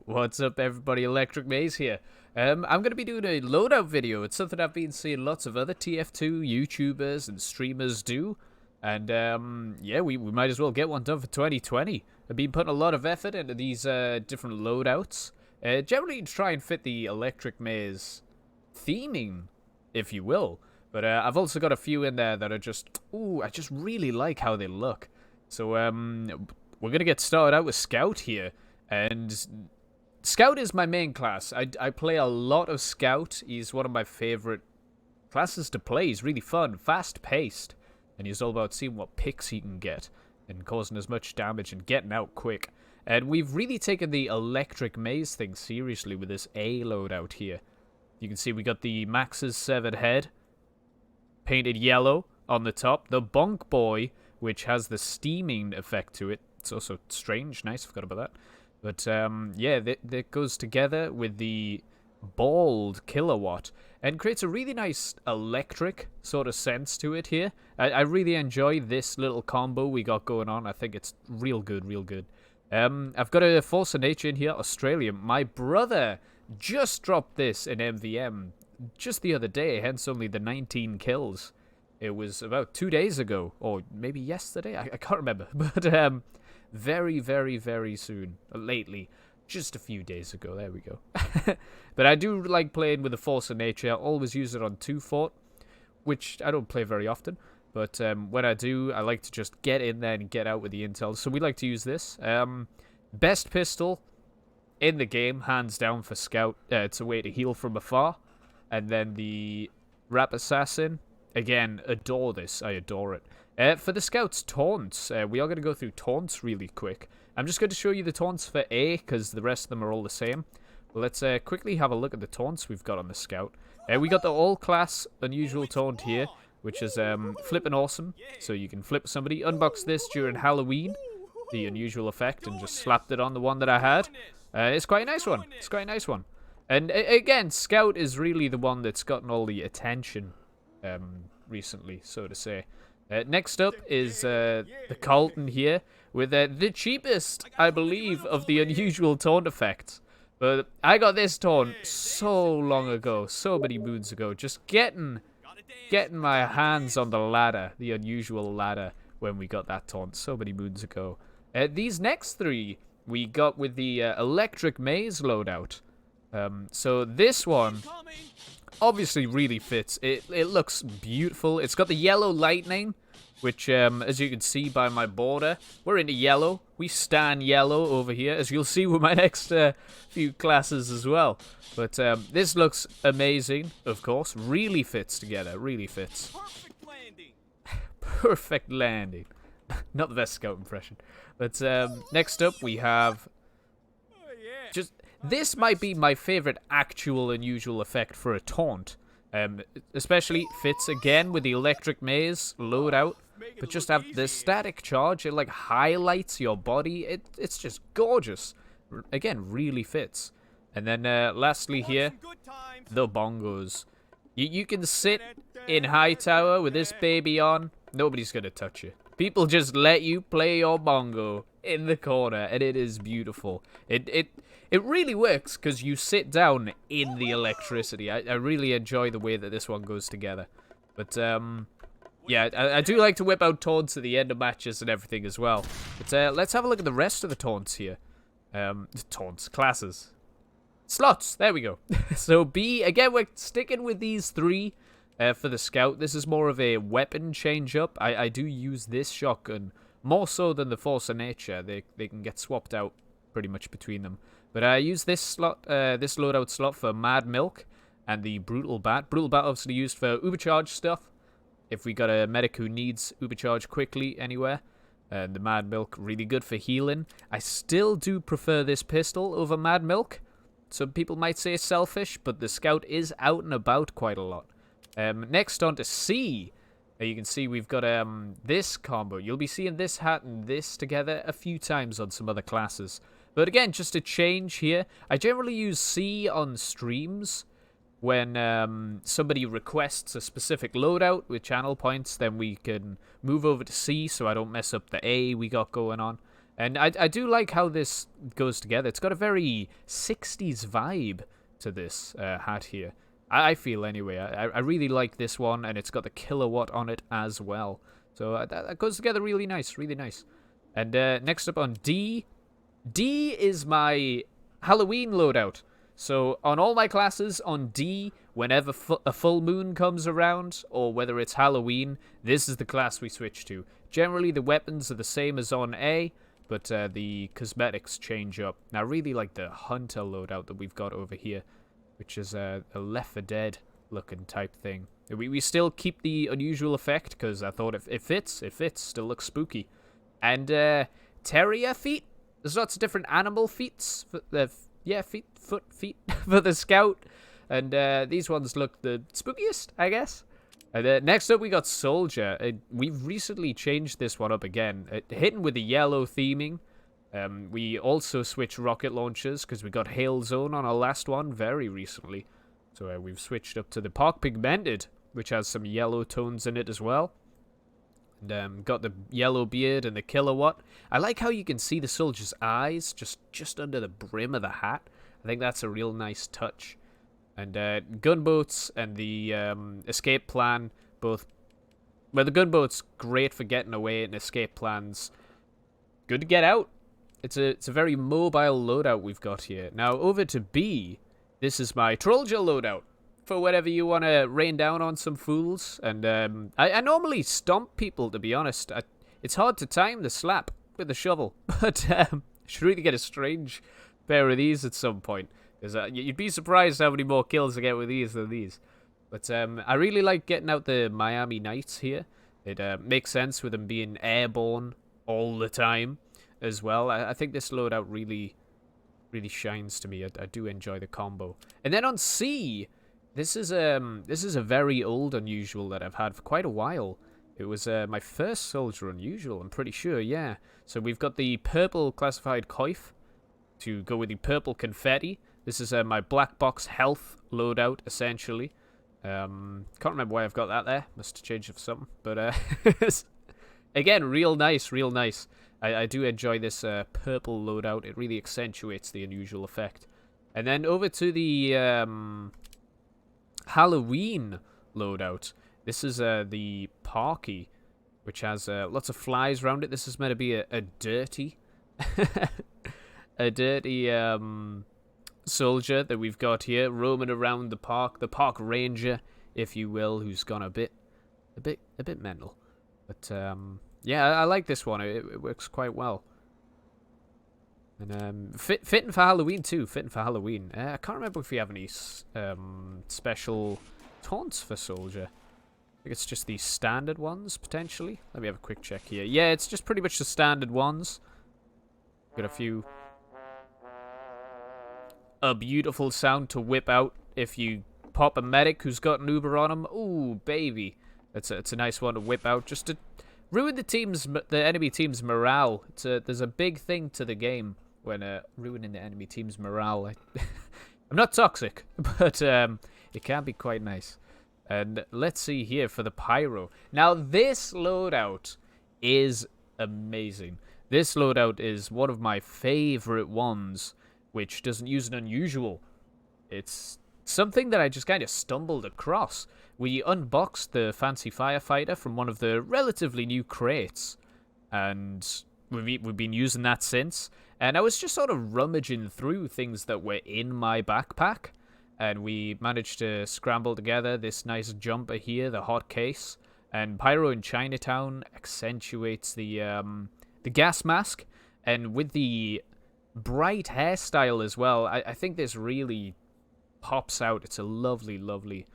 What's up, everybody? electricmaze here. I'm going to be doing a loadout video. It's something I've been seeing lots of other TF2 YouTubers and streamers do. And, yeah, we might as well get one done for 2020. I've been putting a lot of effort into these different loadouts. Generally to try and fit the electricmaze theming, if you will. But I've also got a few in there that are just, ooh, I just really like how they look. So, we're going to get started out with Scout here. And Scout is my main class. I play a lot of Scout. He's one of my favorite classes to play. He's really fun, fast-paced, and he's all about seeing what picks he can get and causing as much damage and getting out quick. And we've really taken the electricmaze thing seriously with this A loadout here. You can see we got the Max's severed head, painted yellow on the top. The Bonk Boy, which has the steaming effect to it. It's also strange. Nice, forgot about that. But, yeah, that goes together with the bald kilowatt and creates a really nice electric sort of sense to it here. I really enjoy this little combo we got going on. I think it's real good, real good. I've got a Force of Nature in here, Australia. My brother just dropped this in MVM just the other day, hence only the 19 kills. It was about 2 days ago, or maybe yesterday, I can't remember. But, very, very, very soon. Lately. Just a few days ago. There we go. But I do like playing with the Force of Nature. I always use it on 2-fort, which I don't play very often. But when I do, I like to just get in there and get out with the intel. So we like to use this. Best pistol in the game, hands down for Scout. It's a way to heal from afar. And then the Rap Assassin. Again, adore this. I adore it. For the Scout's Taunts, we are going to go through Taunts really quick. I'm just going to show you the Taunts for A, because the rest of them are all the same. Let's quickly have a look at the Taunts we've got on the Scout. We got the all-class unusual Taunt here, which is flipping awesome. So you can flip somebody, unbox this during Halloween, the unusual effect, and just slapped it on the one that I had. It's quite a nice one. It's quite a nice one. And again, Scout is really the one that's gotten all the attention recently, so to say. Next up is the Carlton here, with the cheapest, I believe, of the unusual taunt effects. But I got this taunt so long ago, so many moons ago, just getting my hands on the ladder, the unusual ladder, when we got that taunt so many moons ago. These next three we got with the electricmaze loadout. So this one obviously really fits. It looks beautiful. It's got the yellow lightning, which, as you can see by my border, we're into yellow. We stan yellow over here, as you'll see with my next few classes as well. But this looks amazing, of course. Really fits together. Really fits. Perfect landing. Perfect landing. Not the best Scout impression. But next up we have just... This might be my favorite actual unusual effect for a taunt. Especially fits again with the electricmaze loadout. But just have the static charge. It like highlights your body. It's just gorgeous. Again, really fits. And then lastly here, the bongos. You can sit in Hightower with this baby on. Nobody's going to touch you. People just let you play your bongo in the corner. And it is beautiful. It really works because you sit down in the electricity. I really enjoy the way that this one goes together. But, yeah, I do like to whip out taunts at the end of matches and everything as well. But let's have a look at the rest of the taunts here. Taunts, classes. Slots, there we go. So B, again, we're sticking with these three for the Scout. This is more of a weapon change-up. I do use this shotgun more so than the Force of Nature. They can get swapped out pretty much between them. But I use this slot, this loadout slot for Mad Milk and the Brutal Bat. Brutal Bat obviously used for Ubercharge stuff. If we got a medic who needs Ubercharge quickly anywhere. And the Mad Milk, really good for healing. I still do prefer this pistol over Mad Milk. Some people might say selfish, but the Scout is out and about quite a lot. Next on to C. You can see we've got this combo. You'll be seeing this hat and this together a few times on some other classes. But again, just a change here. I generally use C on streams. When somebody requests a specific loadout with channel points, then we can move over to C so I don't mess up the A we got going on. And I do like how this goes together. It's got a very 60s vibe to this hat here. I feel anyway. I really like this one, and it's got the kilowatt on it as well. So that goes together really nice, really nice. And next up on D. D is my Halloween loadout. So on all my classes on D, whenever a full moon comes around, or whether it's Halloween, this is the class we switch to. Generally, the weapons are the same as on A, but the cosmetics change up. Now, I really like the Hunter loadout that we've got over here, which is a Left 4 Dead looking type thing. We still keep the unusual effect, because I thought it fits, still looks spooky. And terrier feet. There's lots of different animal feet for the feet for the scout, and these ones look the spookiest, I guess. And next up we got soldier. We've recently changed this one up again, hitting with the yellow theming. We also switched rocket launchers because we got hail zone on our last one very recently, so we've switched up to the park pigmented, which has some yellow tones in it as well. And got the yellow beard and the kilowatt. I like how you can see the soldier's eyes just under the brim of the hat. I think that's a real nice touch. And gunboats and the escape plan both. Well, the gunboat's great for getting away, and escape plan's good to get out. It's a very mobile loadout we've got here. Now over to B. This is my Trollja loadout. For whenever you want to rain down on some fools. And I normally stomp people, to be honest. It's hard to time the slap with the shovel. But I should really get a strange pair of these at some point. Because you'd be surprised how many more kills I get with these than these. But I really like getting out the Miami Knights here. It makes sense with them being airborne all the time as well. I think this loadout really shines to me. I do enjoy the combo. And then on C... This is a very old unusual that I've had for quite a while. It was my first soldier unusual, I'm pretty sure, yeah. So we've got the purple classified coif to go with the purple confetti. This is my black box health loadout, essentially. Can't remember why I've got that there. Must have changed it for something. But again, real nice, real nice. I do enjoy this purple loadout. It really accentuates the unusual effect. And then over to the Halloween loadout. This is the Parky, which has lots of flies around it. This is meant to be a dirty a dirty soldier that we've got here roaming around the park ranger, if you will, who's gone a bit mental. But yeah, I like this one. It works quite well. And fitting for Halloween too. Fitting for Halloween. I can't remember if we have any special taunts for soldier. I think it's just the standard ones potentially. Let me have a quick check here. Yeah, it's just pretty much the standard ones. Got a few. A beautiful sound to whip out if you pop a medic who's got an Uber on him. Ooh, baby, it's a nice one to whip out just to ruin the enemy team's morale. There's a big thing to the game when ruining the enemy team's morale. I'm not toxic, but it can be quite nice. And let's see here for the Pyro. Now, this loadout is amazing. This loadout is one of my favorite ones, which doesn't use an unusual. It's something that I just kind of stumbled across. We unboxed the Fancy Firefighter from one of the relatively new crates, and we've been using that since. And I was just sort of rummaging through things that were in my backpack, and we managed to scramble together this nice jumper here, the hot case. And Pyro in Chinatown accentuates the gas mask, and with the bright hairstyle as well, I think this really pops out. It's a lovely, lovely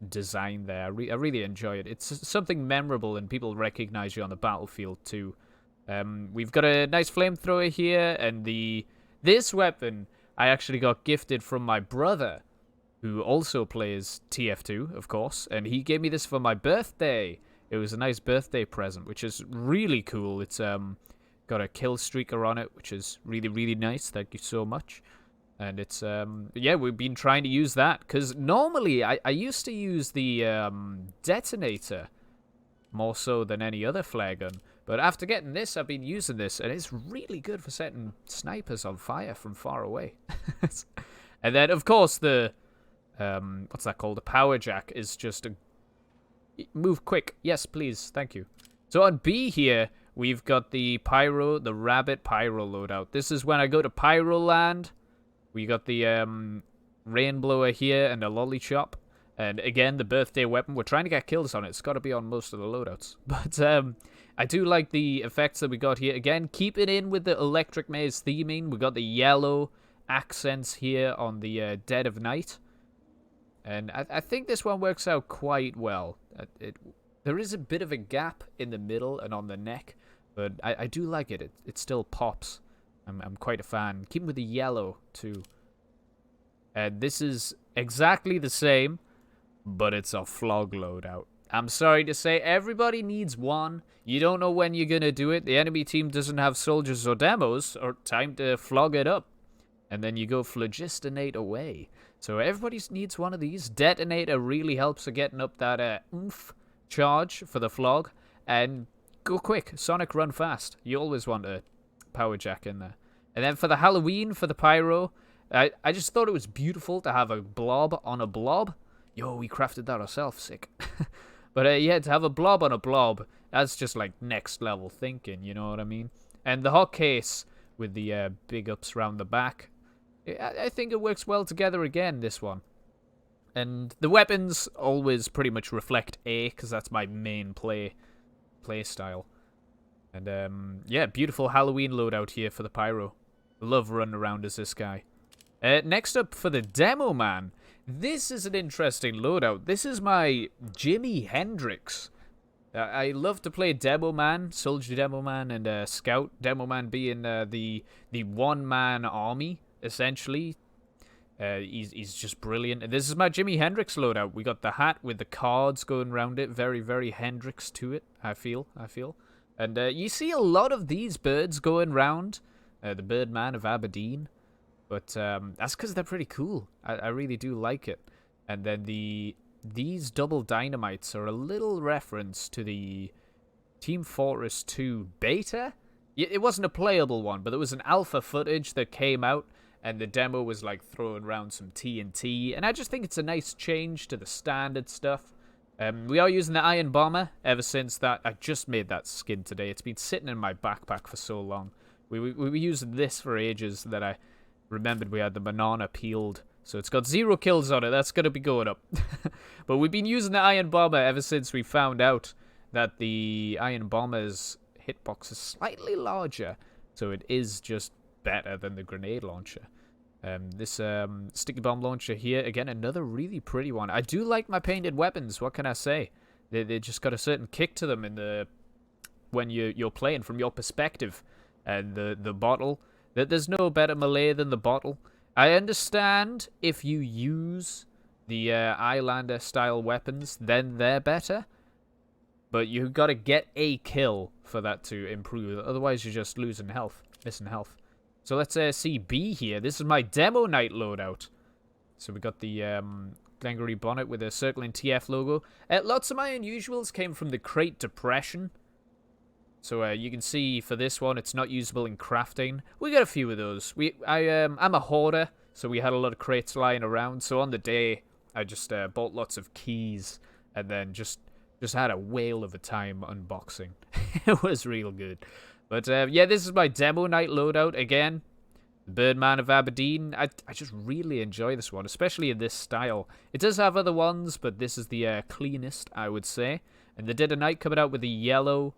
design there. I really enjoy it. It's something memorable, and people recognize you on the battlefield too. We've got a nice flamethrower here, and this weapon I actually got gifted from my brother, who also plays TF2, of course, and he gave me this for my birthday. It was a nice birthday present, which is really cool. It's got a kill streaker on it, which is really, really nice. Thank you so much. And it's, yeah, we've been trying to use that, because normally I used to use the detonator more so than any other flare gun. But after getting this, I've been using this, and it's really good for setting snipers on fire from far away. And then, of course, the what's that called? The power jack is just a move quick. Yes, please. Thank you. So on B here, we've got the Pyro, the Rabbit Pyro loadout. This is when I go to Pyro Land. We got the Rainblower here and a Lolly Chop. And again, the birthday weapon. We're trying to get kills on it. It's got to be on most of the loadouts. But I do like the effects that we got here. Again, keep it in with the electric maze theming. We got the yellow accents here on the Dead of Night. And I think this one works out quite well. There is a bit of a gap in the middle and on the neck. But I do like it. It still pops. I'm quite a fan. Keep with the yellow, too. And this is exactly the same, but it's a flog loadout. I'm sorry to say, everybody needs one. You don't know when you're going to do it. The enemy team doesn't have soldiers or demos, or time to flog it up. And then you go phlogistonate away. So everybody needs one of these. Detonator really helps with getting up that oomph charge for the flog. And go quick. Sonic run fast. You always want a power jack in there. And then for the Halloween, for the Pyro, I just thought it was beautiful to have a blob on a blob. Yo, we crafted that ourselves, sick. But yeah, to have a blob on a blob, that's just like next level thinking, you know what I mean? And the hot case with the big ups round the back, I think it works well together again, this one. And the weapons always pretty much reflect A, because that's my main play style. And yeah, beautiful Halloween loadout here for the Pyro. Love running around as this guy. Next up for the Demoman. This is an interesting loadout. This is my Jimi Hendrix. I love to play Demoman, Soldier Demoman, and Scout Demoman being the one-man army, essentially. He's just brilliant. And this is my Jimi Hendrix loadout. We got the hat with the cards going around it. Very, very Hendrix to it, I feel. And you see a lot of these birds going round. The Birdman of Aberdeen. But that's because they're pretty cool. I really do like it. And then these double dynamites are a little reference to the Team Fortress 2 beta. It wasn't a playable one, but there was an alpha footage that came out, and the demo was like throwing around some TNT. And I just think it's a nice change to the standard stuff. We are using the Iron Bomber ever since that. I just made that skin today. It's been sitting in my backpack for so long. We were using this for ages that I remembered we had the banana peeled. So it's got 0 kills on it. That's going to be going up. But we've been using the Iron Bomber ever since we found out that the Iron Bomber's hitbox is slightly larger. So it is just better than the grenade launcher. This sticky bomb launcher here, again, another really pretty one. I do like my painted weapons. What can I say? They just got a certain kick to them in the when you're playing from your perspective. And the bottle, there's no better melee than the bottle. I understand if you use the Eyelander style weapons, then they're better. But you've got to get a kill for that to improve. Otherwise, you're just losing health, missing health. So let's see B here. This is my Demo Night loadout. So we got the Glengarry bonnet with a circling TF logo. Lots of my unusuals came from the Crate Depression. So you can see for this one, it's not usable in crafting. We got a few of those. I'm a hoarder, so we had a lot of crates lying around. So on the day, I just bought lots of keys and then just had a whale of a time unboxing. It was real good. But yeah, this is my Demo Night loadout again. The Birdman of Aberdeen. I just really enjoy this one, especially in this style. It does have other ones, but this is the cleanest, I would say. And the Dead of Night coming out with the yellow...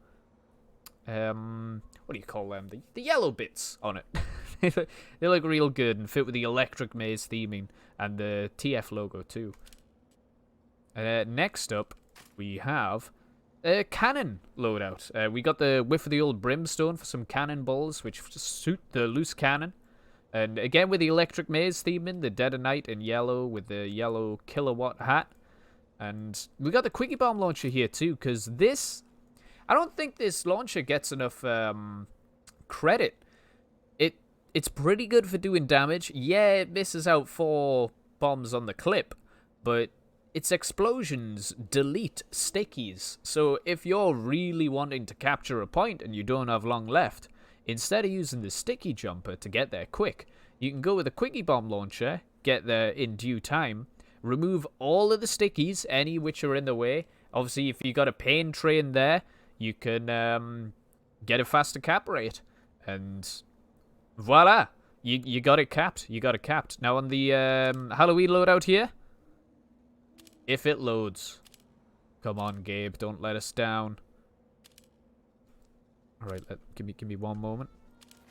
what do you call them? The yellow bits on it. They look real good and fit with the electric maze theming and the TF logo too. Next up, we have a cannon loadout. We got the whiff of the old brimstone for some cannonballs, which suit the loose cannon. And again with the electric maze theming, the Dead of Night in yellow with the yellow kilowatt hat. And we got the Quickie Bomb launcher here too, because this... I don't think this launcher gets enough credit. It's pretty good for doing damage. Yeah, it misses out 4 bombs on the clip, but its explosions delete stickies. So if you're really wanting to capture a point and you don't have long left, instead of using the sticky jumper to get there quick, you can go with a quickie bomb launcher, get there in due time, remove all of the stickies, any which are in the way. Obviously, if you got a pain train there, you can get a faster cap rate. And voila! You got it capped. You got it capped. Now on the Halloween loadout here, if it loads. Come on, Gabe. Don't let us down. Alright, give me one moment.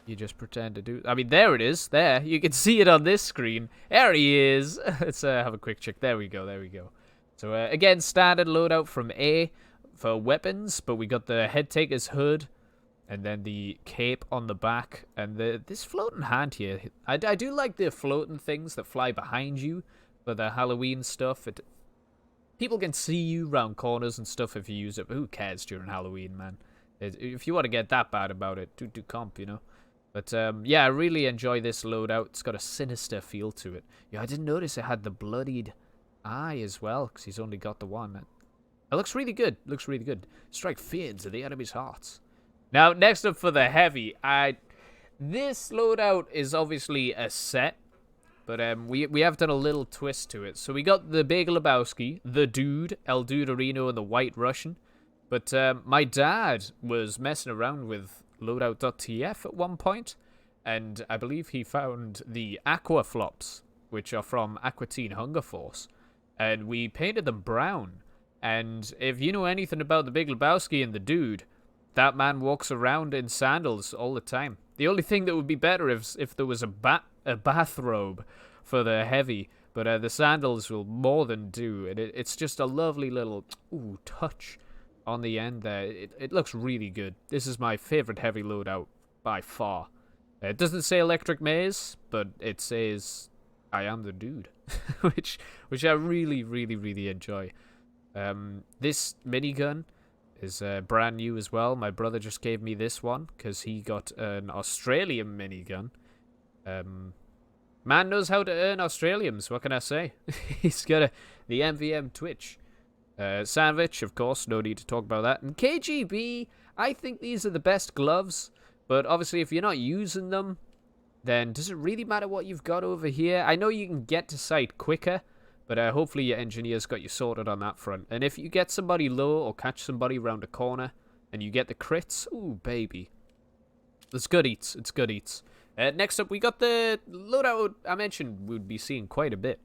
You just pretend to do... I mean, there it is. There. You can see it on this screen. There he is. Let's have a quick check. There we go. There we go. So, again, standard loadout from A for weapons. But we got the head taker's hood. And then the cape on the back. And this floating hand here. I do like the floating things that fly behind you for the Halloween stuff. People can see you round corners and stuff if you use it. But who cares during Halloween, man? If you want to get that bad about it, do comp, you know? But, yeah, I really enjoy this loadout. It's got a sinister feel to it. Yeah, I didn't notice it had the bloodied eye as well, because he's only got the one. It looks really good. Looks really good. Strike fear into the enemy's hearts. Now, next up for the heavy. This loadout is obviously a set, but we have done a little twist to it. So we got the Big Lebowski, the Dude, El Duderino, and the White Russian. But my dad was messing around with Loadout.tf at one point, and I believe he found the Aqua Flops, which are from Aqua Teen Hunger Force, and we painted them brown. And if you know anything about the Big Lebowski and the Dude, that man walks around in sandals all the time. The only thing that would be better if there was a bathrobe for the heavy, but the sandals will more than do. And it's just a lovely little touch on the end there. It looks really good. This is my favorite heavy loadout by far. It doesn't say electric maze, but it says I am the Dude, which I really, really, really enjoy. This minigun is brand new as well. My brother just gave me this one because he got an Australian minigun. Man knows how to earn Australians, what can I say? He's got the MVM Twitch. Sandwich, of course, no need to talk about that. And KGB, I think these are the best gloves, but obviously if you're not using them, then does it really matter what you've got over here? I know you can get to site quicker, but hopefully your engineer's got you sorted on that front. And if you get somebody low or catch somebody around a corner and you get the crits, ooh, baby. It's good eats. It's good eats. Next up, we got the loadout I mentioned we'd be seeing quite a bit.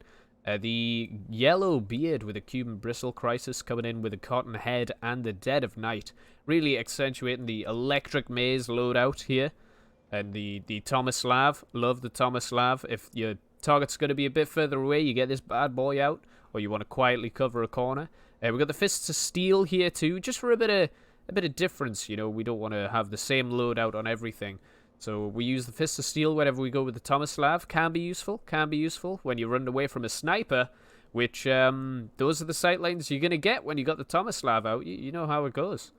The yellow beard with a Cuban bristle crisis coming in with a cotton head and the dead of night. Really accentuating the electric maze loadout here. And the Tomislav. Love the Tomislav. If your target's going to be a bit further away, you get this bad boy out. Or you want to quietly cover a corner. We got the Fists of Steel here too. Just for a bit of difference, you know. We don't want to have the same loadout on everything. So we use the Fist of Steel whenever we go with the Tomislav. Can be useful when you're running away from a sniper, which those are the sight lines you're going to get when you got the Tomislav out. You know how it goes.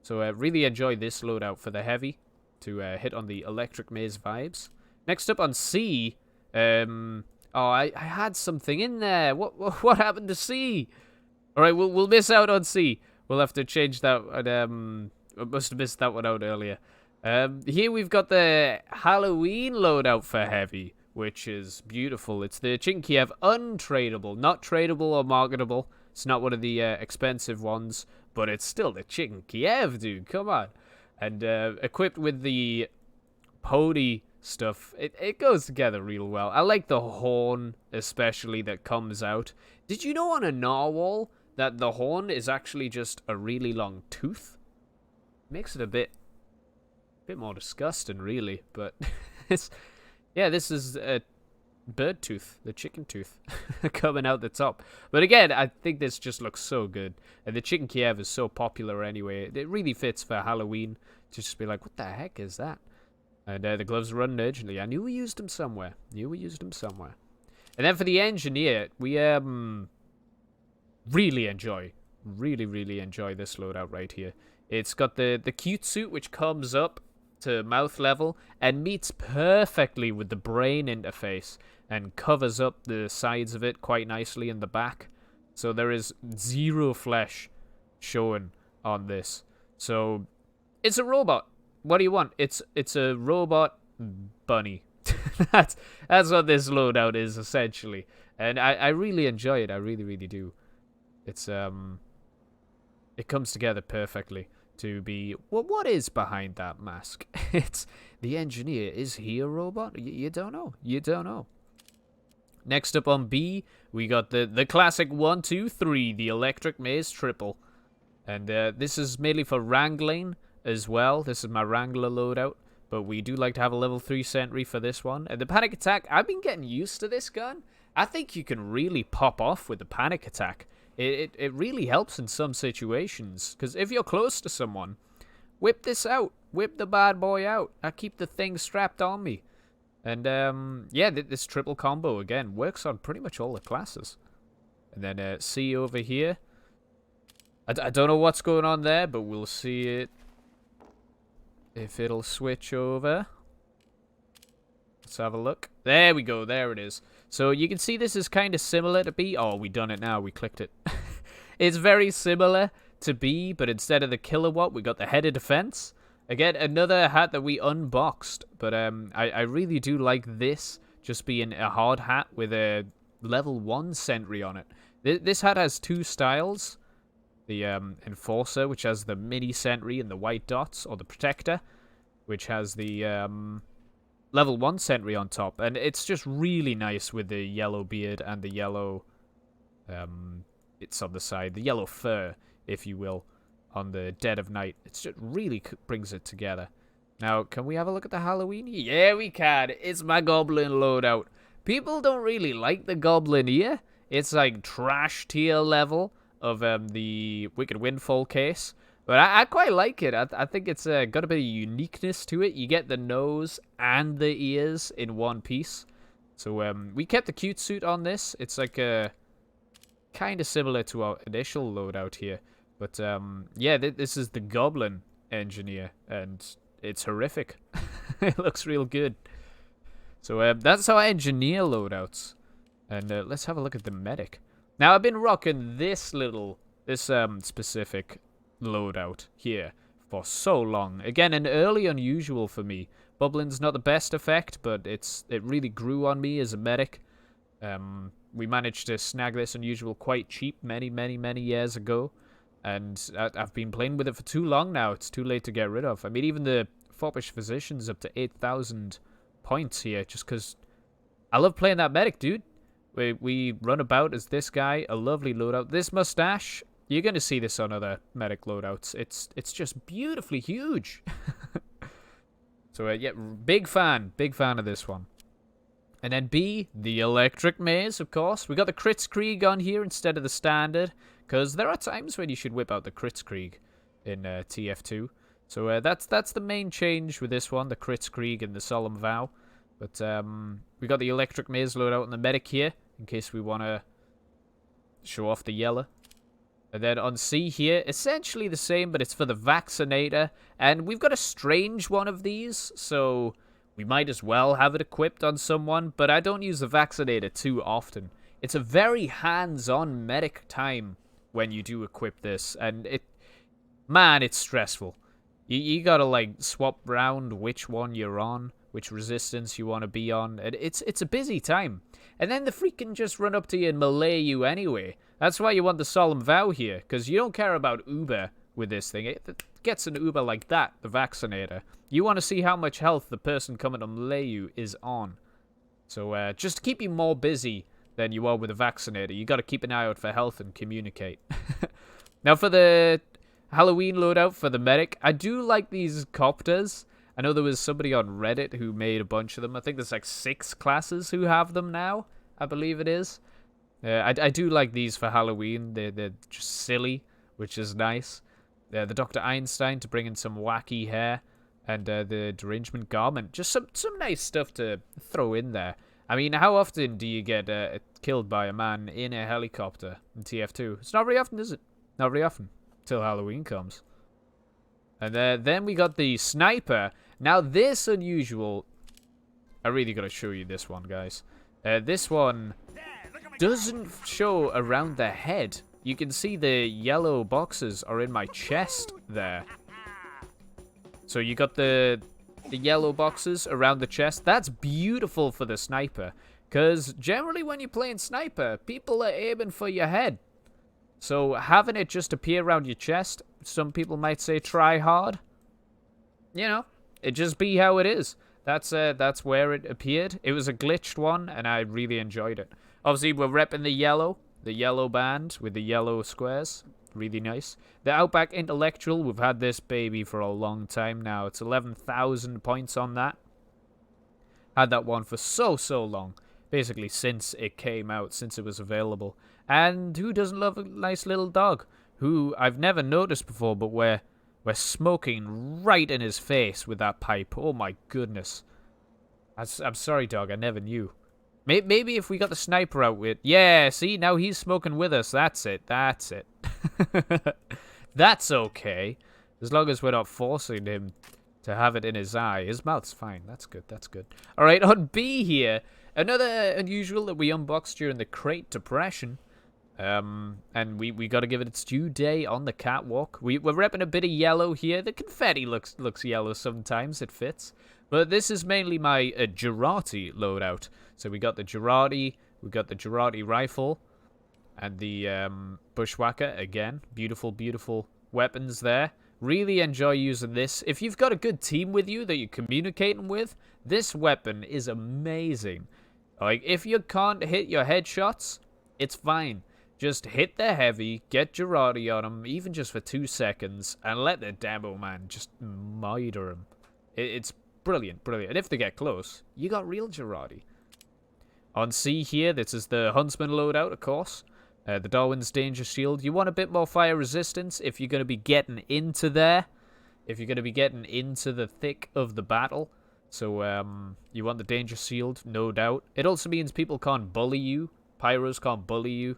So really enjoy this loadout for the heavy to hit on the electric maze vibes. Next up on C, I had something in there. What happened to C? All right, we'll miss out on C. We'll have to change that. I must have missed that one out earlier. Here we've got the Halloween loadout for heavy, which is beautiful. It's the Chinkiev untradeable, not tradable or marketable. It's not one of the expensive ones, but it's still the Chinkiev, dude. Come on. And equipped with the pony stuff, it goes together real well. I like the horn, especially, that comes out. Did you know on a narwhal that the horn is actually just a really long tooth? Makes it a bit more disgusting, really, but this is a bird tooth, the chicken tooth coming out the top. But again, I think this just looks so good, and the Chicken Kiev is so popular anyway. It really fits for Halloween to just be like, what the heck is that? And the gloves are running urgently. I knew we used them somewhere. And then for the engineer, we really enjoy this loadout right here. It's got the cute suit which comes up to mouth level and meets perfectly with the brain interface and covers up the sides of it quite nicely in the back. So there is zero flesh showing on this. So it's a robot. What do you want? It's a robot bunny. that's what this loadout is essentially. And I really enjoy it. I really, really do. It's it comes together perfectly to be... Well, what is behind that mask? It's the engineer. Is he a robot? You don't know. You don't know. Next up on B, we got the classic 1, 2, 3, the electric maze triple. And this is mainly for wrangling as well. This is my wrangler loadout. But we do like to have a level 3 sentry for this one. And the panic attack, I've been getting used to this gun. I think you can really pop off with the panic attack. It really helps in some situations. Because if you're close to someone, whip this out. Whip the bad boy out. I keep the thing strapped on me. And, yeah, this triple combo, again, works on pretty much all the classes. And then C over here. I don't know what's going on there, but we'll see it. If it'll switch over. Let's have a look. There we go. There it is. So you can see this is kind of similar to B. Oh, we done it now. We clicked it. It's very similar to B, but instead of the kilowatt, we got the head of defense. Again, another hat that we unboxed. But I really do like this just being a hard hat with a level 1 sentry on it. This hat has 2 styles. The Enforcer, which has the mini sentry and the white dots, or the Protector, which has the level 1 sentry on top. And it's just really nice with the yellow beard and the yellow, it's on the side, the yellow fur, if you will, on the dead of night. It's just really brings it together. Now, can we have a look at the Halloween? Yeah, we can. It's my Goblin loadout. People don't really like the Goblin here. It's like trash tier level of the Wicked Windfall case. But I quite like it. I think it's got a bit of uniqueness to it. You get the nose and the ears in one piece. So we kept the cute suit on this. It's like kind of similar to our initial loadout here. But yeah, this is the Goblin engineer. And it's horrific. It looks real good. So that's our engineer loadouts. And let's have a look at the medic. Now, I've been rocking this specific loadout here for so long. Again, an early unusual for me. Bubbling's not the best effect, but it really grew on me as a medic. We managed to snag this unusual quite cheap many, many, many years ago. And I've been playing with it for too long now. It's too late to get rid of. I mean, even the Foppish Physician's up to 8,000 points here, just because I love playing that medic, dude. We run about as this guy, a lovely loadout. This mustache, you're going to see this on other medic loadouts. It's just beautifully huge. So, yeah, big fan of this one. And then B, the electric maze, of course. We got the Kritzkrieg on here instead of the standard, because there are times when you should whip out the Kritzkrieg in TF2. So that's the main change with this one, the Kritzkrieg and the Solemn Vow. But we got the electric maze loadout and the medic here, in case we want to show off the yellow. And then on C here, essentially the same, but it's for the vaccinator. And we've got a strange one of these, so we might as well have it equipped on someone. But I don't use the vaccinator too often. It's a very hands-on medic time when you do equip this. And man, it's stressful. You gotta, like, swap around which one you're on, which resistance you want to be on. It's a busy time. And then the freak can just run up to you and melee you anyway. That's why you want the Solemn Vow here, because you don't care about Uber with this thing. It gets an Uber like that, the vaccinator. You want to see how much health the person coming to melee you is on. So just to keep you more busy than you are with a vaccinator, you got to keep an eye out for health and communicate. Now for the Halloween loadout for the medic, I do like these copters. I know there was somebody on Reddit who made a bunch of them. I think there's like 6 classes who have them now, I believe it is. I do like these for Halloween. They're just silly, which is nice. The Dr. Einstein to bring in some wacky hair. And the derangement garment. Just some nice stuff to throw in there. I mean, how often do you get killed by a man in a helicopter in TF2? It's not very often, is it? Not very often. Till Halloween comes. And then we got the sniper. Now, this unusual... I really got to show you this one, guys. This one doesn't show around the head. You can see the yellow boxes are in my chest there. So you got the yellow boxes around the chest. That's beautiful for the sniper. Because generally when you're playing sniper, people are aiming for your head. So having it just appear around your chest, some people might say try hard. You know, it just be how it is. That's where it appeared. It was a glitched one, and I really enjoyed it. Obviously, we're repping the yellow band with the yellow squares. Really nice. The Outback Intellectual, we've had this baby for a long time now. It's 11,000 points on that. Had that one for so long. Basically, since it came out, since it was available. And who doesn't love a nice little dog? Who I've never noticed before, but we're smoking right in his face with that pipe. Oh my goodness. I'm sorry, dog. I never knew. Maybe if we got the sniper out with... Yeah, see? Now he's smoking with us. That's it. That's it. That's okay. As long as we're not forcing him to have it in his eye. His mouth's fine. That's good. That's good. Alright, on B here. Another unusual that we unboxed during the crate depression. And we got to give it its due day on the catwalk. We're repping a bit of yellow here. The confetti looks yellow sometimes. It fits. But this is mainly my Girardi loadout. So we got the Girardi, we got the Girardi rifle, and the Bushwhacker again. Beautiful, beautiful weapons there. Really enjoy using this. If you've got a good team with you that you're communicating with, this weapon is amazing. Like, if you can't hit your headshots, it's fine. Just hit the heavy, get Girardi on him, even just for 2 seconds, and let the Demoman just murder him. It's brilliant, brilliant. And if they get close, you got real Girardi. On C here, this is the Huntsman loadout, of course. The Darwin's Danger Shield. You want a bit more fire resistance if you're going to be getting into there. If you're going to be getting into the thick of the battle. So, you want the Danger Shield, no doubt. It also means people can't bully you. Pyros can't bully you.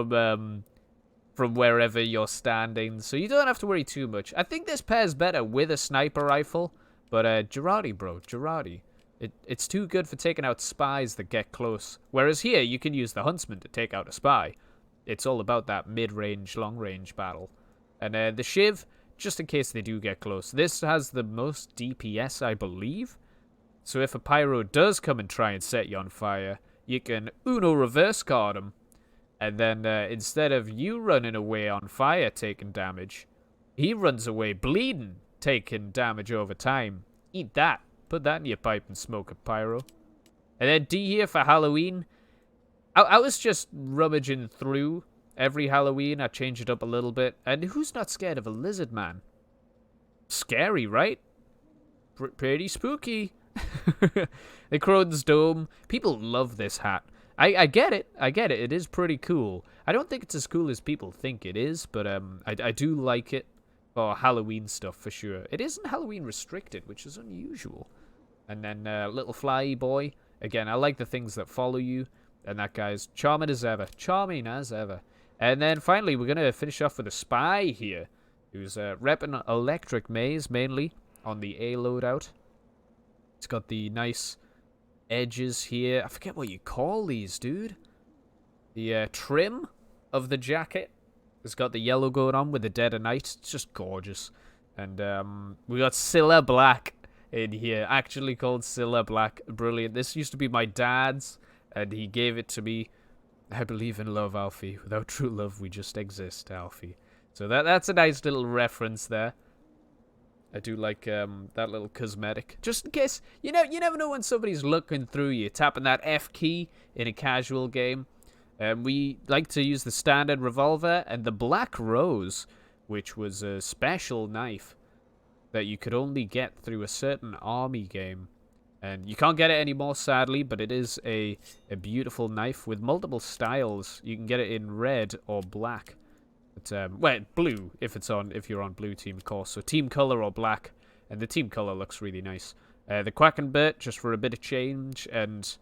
from wherever you're standing. So you don't have to worry too much. I think this pairs better with a sniper rifle. But, Girardi, bro. Girardi. It's too good for taking out spies that get close. Whereas here, you can use the Huntsman to take out a spy. It's all about that mid-range, long-range battle. And the Shiv, just in case they do get close. This has the most DPS, I believe. So if a Pyro does come and try and set you on fire, you can Uno reverse card him. And then instead of you running away on fire taking damage, he runs away bleeding, taking damage over time. Eat that. Put that in your pipe and smoke a Pyro. And then D here for Halloween. I was just rummaging through every Halloween. I changed it up a little bit. And who's not scared of a lizard man? Scary, right? Pretty spooky. The Crone's Dome. People love this hat. I get it. I get it. It is pretty cool. I don't think it's as cool as people think it is. But I do like it. For Halloween stuff, for sure. It isn't Halloween restricted, which is unusual. And then Little Fly Boy. Again, I like the things that follow you. And that guy's charming as ever. Charming as ever. And then finally, we're going to finish off with a spy here. Who's repping electricmaze, mainly, on the A loadout. It's got the nice edges here. I forget what you call these, dude. The trim of the jacket. It's got the yellow going on with the Dead of Night. It's just gorgeous. And we got Scylla Black in here. Actually called Scylla Black. Brilliant. This used to be my dad's. And he gave it to me. I believe in love, Alfie. Without true love, we just exist, Alfie. So that's a nice little reference there. I do like that little cosmetic. Just in case. You never know when somebody's looking through you. Tapping that F key in a casual game. We like to use the standard revolver and the Black Rose, which was a special knife that you could only get through a certain army game. And you can't get it anymore, sadly, but it is a beautiful knife with multiple styles. You can get it in red or black. But, well, blue, if you're on blue team, of course. So team color or black, and the team color looks really nice. The Quackenbert, just for a bit of change, and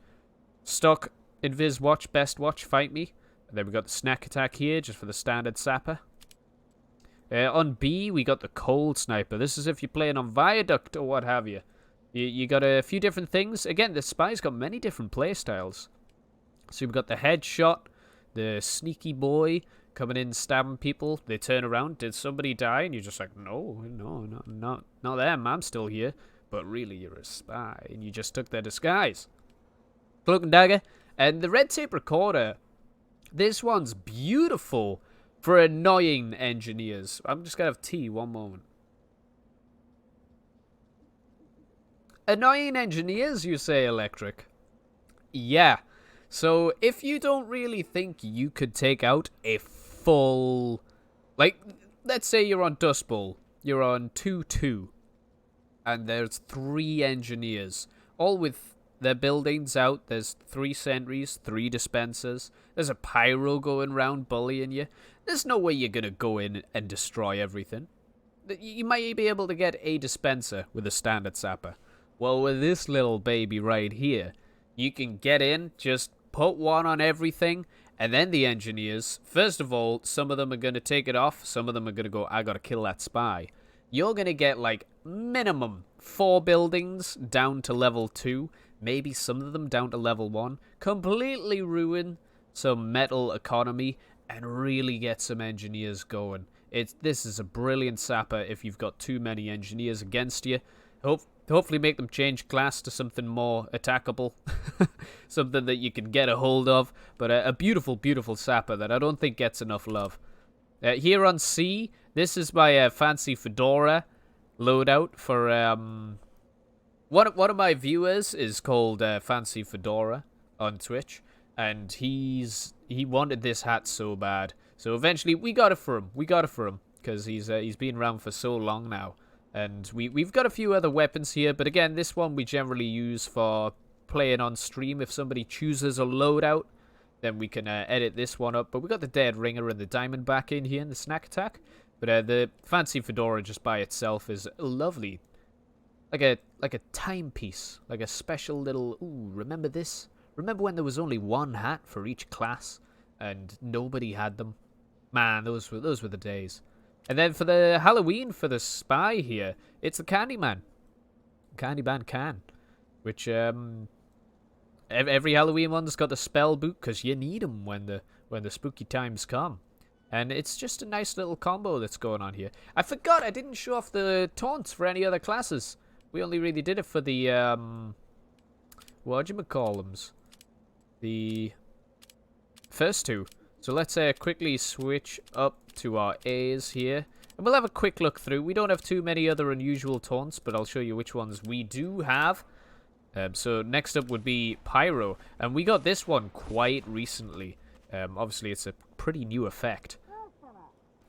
stock Invis Watch, Best Watch, Fight Me. And then we got the Snack Attack here, just for the standard sapper. On B, we got the Cold Sniper. This is if you're playing on Viaduct or what have you. You got a few different things. Again, the Spy's got many different playstyles. So we've got the headshot, the sneaky boy coming in, stabbing people. They turn around. Did somebody die? And you're just like, no, not them. I'm still here. But really, you're a spy, and you just took their disguise. Cloak and dagger. And the red tape recorder, this one's beautiful for annoying engineers. I'm just going to have tea one moment. Annoying engineers, you say, Electric? Yeah. So if you don't really think you could take out a full... Like, let's say you're on Dust Bowl. You're on 2-2. And there's 3 engineers. All with their buildings out. There's 3 sentries, 3 dispensers. There's a pyro going around bullying you. There's no way you're going to go in and destroy everything. You might be able to get a dispenser with a standard sapper. Well, with this little baby right here, you can get in, just put one on everything, and then the engineers, first of all, some of them are going to take it off. Some of them are going to go, I got to kill that spy. You're going to get, like, minimum 4 buildings down to level 2. Maybe some of them down to level 1. Completely ruin some metal economy and really get some engineers going. This is a brilliant sapper if you've got too many engineers against you. Hopefully make them change class to something more attackable. Something that you can get a hold of. But a beautiful, beautiful sapper that I don't think gets enough love. Here on C, this is my fancy fedora loadout for... One of my viewers is called Fancy Fedora on Twitch. And he wanted this hat so bad. So eventually we got it for him. Because he's been around for so long now. And we've got a few other weapons here, but again, this one we generally use for playing on stream. If somebody chooses a loadout, then we can edit this one up. But we got the Dead Ringer and the Diamond back in here in the Snack Attack. But the Fancy Fedora just by itself is lovely. Like a timepiece. Like a special little, ooh, remember this? Remember when there was only one hat for each class? And nobody had them? Man, those were the days. And then for the Halloween, for the spy here, it's the Candyman. Candyman can. Which, every Halloween one's got the spell book, because you need them when the spooky times come. And it's just a nice little combo that's going on here. I forgot I didn't show off the taunts for any other classes. We only really did it for the, whatchamacallums? The first 2. So let's quickly switch up to our A's here. And we'll have a quick look through. We don't have too many other unusual taunts, but I'll show you which ones we do have. So next up would be Pyro. And we got this one quite recently. Obviously, it's a pretty new effect.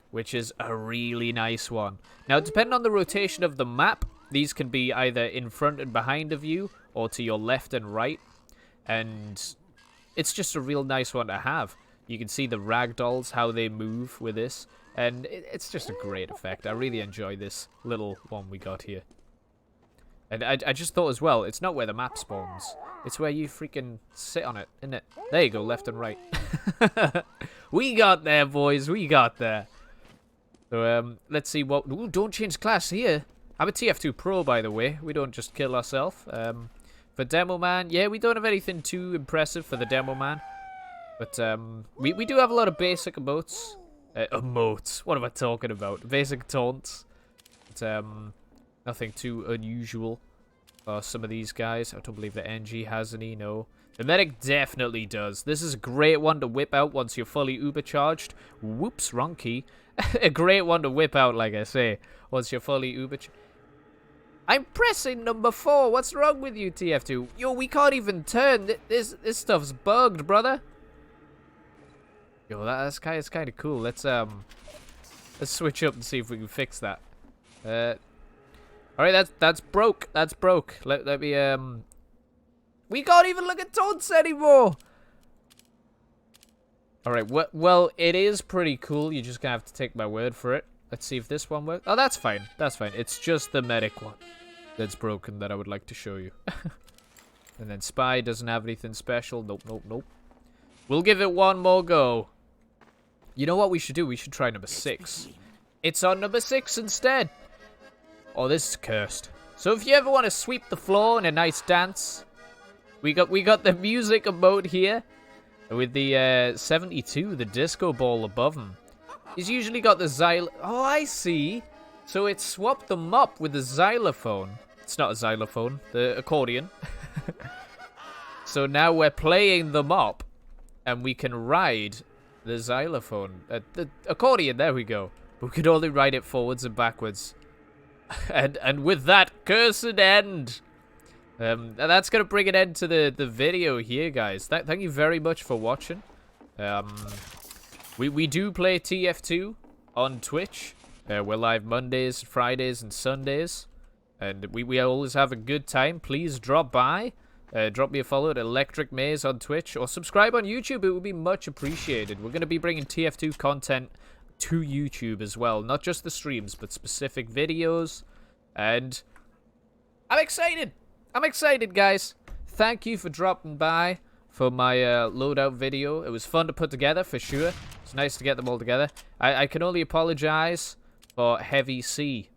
Which is a really nice one. Now, depending on the rotation of the map, these can be either in front and behind of you, or to your left and right. And it's just a real nice one to have. You can see the ragdolls, how they move with this. And it's just a great effect. I really enjoy this little one we got here. And I just thought as well, it's not where the map spawns. It's where you freaking sit on it, isn't it? There you go, left and right. We got there, boys. We got there. So, let's see what... Ooh, don't change class here. I'm a TF2 Pro, by the way. We don't just kill ourselves. For Demoman, yeah, we don't have anything too impressive for the Demoman. But, we do have a lot of basic emotes. Emotes? What am I talking about? Basic taunts. But, nothing too unusual for some of these guys. I don't believe the NG has any, no. The medic definitely does. This is a great one to whip out once you're fully uber charged. Whoops, wrong key. A great one to whip out, like I say, once you're fully uber charged. I'm pressing number 4. What's wrong with you, TF2? Yo, we can't even turn. This stuff's bugged, brother. Yo, that's kind of cool. Let's switch up and see if we can fix that. All right, that's broke. That's broke. Let me We can't even look at taunts anymore. All right. Well, it is pretty cool. You're just gonna have to take my word for it. Let's see if this one works. Oh, that's fine. That's fine. It's just the medic one that's broken that I would like to show you. And then Spy doesn't have anything special. Nope, nope, nope. We'll give it one more go. You know what we should do? We should try number 6. It's on number 6 instead. Oh, this is cursed. So if you ever want to sweep the floor in a nice dance, we got the music emote here. with the 72, the disco ball above him. He's usually got the Oh, I see. So it swapped them up with the xylophone. It's not a xylophone, the accordion. So now we're playing them up, and we can ride the xylophone. The accordion, there we go. We could only ride it forwards and backwards. And with that, cursed end. That's going to bring an end to the video here, guys. Thank you very much for watching. We do play TF2 on Twitch. We're live Mondays, Fridays, and Sundays. And we always have a good time. Please drop by. Drop me a follow at electricmaze on Twitch. Or subscribe on YouTube. It would be much appreciated. We're going to be bringing TF2 content to YouTube as well. Not just the streams, but specific videos. And I'm excited. I'm excited, guys. Thank you for dropping by for my loadout video. It was fun to put together, for sure. It's nice to get them all together. I can only apologize for Heavy C.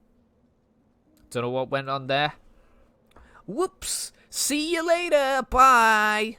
Don't know what went on there. Whoops. See you later. Bye.